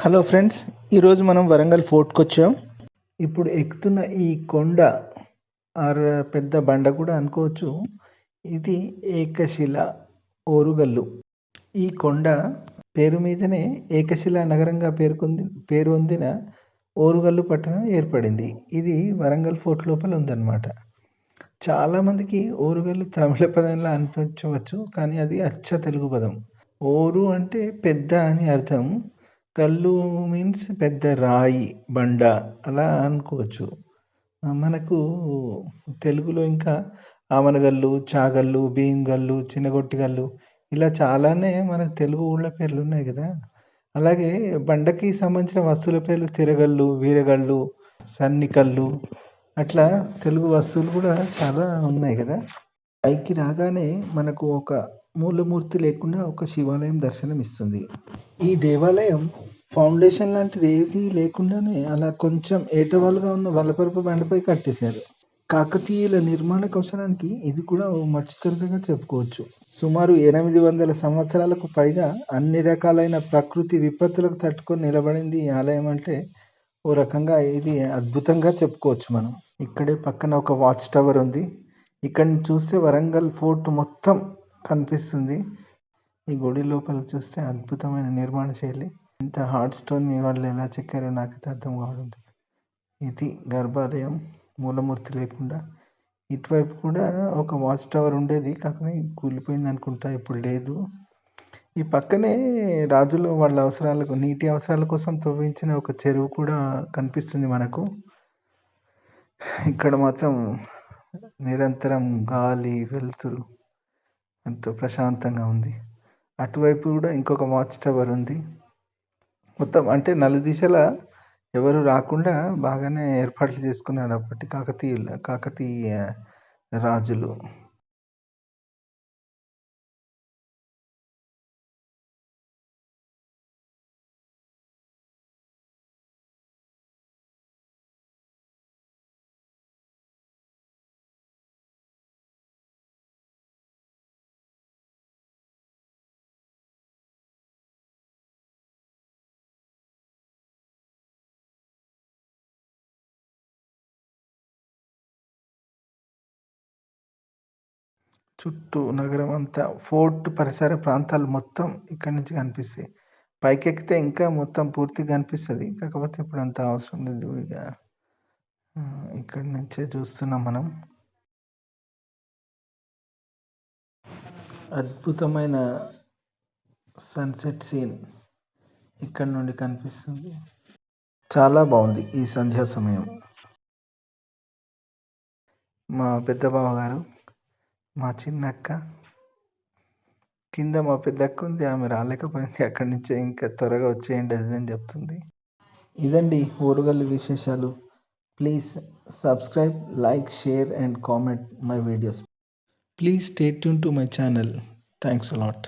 Hello friends, ఈరోజు మనం వరంగల్ ఫోర్ట్కి వచ్చాం. ఇప్పుడు ఎక్కుతున్న ఈ కొండ ఆర్ పెద్ద బండ కూడా అనుకోవచ్చు. ఇది ఏకశిల ఓరుగల్లు. ఈ కొండ పేరు మీదనే ఏకశిలా నగరంగా పేరు పొందిన ఓరుగల్లు పట్టణం ఏర్పడింది. ఇది వరంగల్ ఫోర్ట్ లోపల ఉందన్నమాట. చాలామందికి ఓరుగల్లు తమిళ పదంలా అనిపించవచ్చు, కానీ అది అచ్చ తెలుగు పదం. ఓరు అంటే పెద్ద అని అర్థం. కల్లు మీన్స్ పెద్ద రాయి, బండ అలా అనుకోవచ్చు. మనకు తెలుగులో ఇంకా ఆమనగల్లు, చాగల్లు, భీమగల్లు, చిన్నగొట్టిగల్లు ఇలా చాలానే మన తెలుగు ఊళ్ళ పేర్లు ఉన్నాయి కదా. అలాగే బండకి సంబంధించిన వస్తువుల పేర్లు తిరగల్లు, వీరగల్లు, సన్నికల్లు అట్లా తెలుగు వస్తువులు కూడా చాలా ఉన్నాయి కదా. పైకి రాగానే మనకు ఒక మూలమూర్తి లేకుండా ఒక శివాలయం దర్శనం ఇస్తుంది. ఈ దేవాలయం ఫౌండేషన్ లాంటిది ఏది లేకుండానే అలా కొంచెం ఏటవాలుగా ఉన్న వలపరపు బండపై కట్టేశారు. కాకతీయుల నిర్మాణ కౌశలానికి ఇది కూడా ఓ మచ్చుతునకగా చెప్పుకోవచ్చు. సుమారు 800 సంవత్సరాలకు పైగా అన్ని రకాలైన ప్రకృతి విపత్తులకు తట్టుకొని నిలబడింది ఈ ఆలయం అంటే ఓ రకంగా ఇది అద్భుతంగా చెప్పుకోవచ్చు మనం. ఇక్కడే పక్కన ఒక వాచ్ టవర్ ఉంది. ఇక్కడ చూస్తే వరంగల్ ఫోర్ట్ మొత్తం కనిపిస్తుంది. ఈ గుడి లోపల చూస్తే అద్భుతమైన నిర్మాణ శైలి. ఇంత హార్డ్ స్టోన్ వాళ్ళు ఎలా చెక్కారో నాకైతే అర్థం కావడం. ఇది గర్భాలయం, మూలమూర్తి లేకుండా. ఇటువైపు కూడా ఒక వాచ్ టవర్ ఉండేది, కాకపోతే కూలిపోయింది అనుకుంటా, ఇప్పుడు లేదు. ఈ పక్కనే రాజులు వాళ్ళ అవసరాలకు, నీటి అవసరాల కోసం తవ్వించిన ఒక చెరువు కూడా కనిపిస్తుంది మనకు. ఇక్కడ మాత్రం నిరంతరం గాలి, వెలుతురు, ఎంతో ప్రశాంతంగా ఉంది. అటువైపు కూడా ఇంకొక వాచ్ టవర్ ఉంది. మొత్తం అంటే నలుదిశల ఎవరు రాకుండా బాగానే ఏర్పాట్లు చేసుకున్నారు అప్పటి కాకతీయ రాజులు. చుట్టూ నగరం అంతా, ఫోర్ట్ పరిసర ప్రాంతాలు మొత్తం ఇక్కడి నుంచి కనిపిస్తాయి. పైకెక్కితే ఇంకా మొత్తం పూర్తిగా కనిపిస్తుంది, కాకపోతే ఇప్పుడు అంత అవసరం లేదు. ఇక ఇక్కడి నుంచే చూస్తున్నాం మనం. అద్భుతమైన సన్సెట్ సీన్ ఇక్కడ నుండి కనిపిస్తుంది. చాలా బాగుంది ఈ సంధ్యా సమయం. మా పెద్ద బావగారు, మా చిన్నక్క, కింద మా పెద్దక్క ఉంది, ఆమె రాలేకపోయింది. అక్కడి నుంచే ఇంకా త్వరగా వచ్చేయండి అది అని చెప్తుంది. ఇదండి ఓరుగల్లు విశేషాలు. Please subscribe, like, share and comment my videos. Please stay tuned to my channel. Thanks a lot.